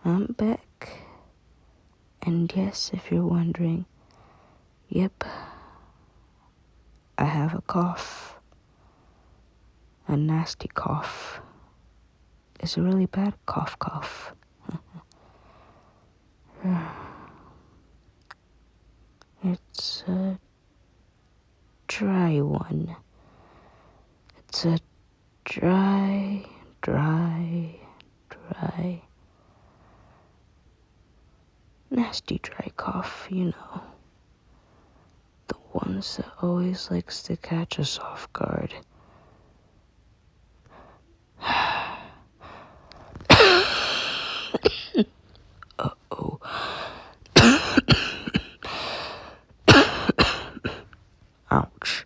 I'm back. And yes, if you're wondering, yep, I have a cough. A nasty cough. It's a really bad cough. It's a dry one. It's a dry, nasty dry cough, you know. The ones that always likes to catch us off guard. Uh-oh. Ouch.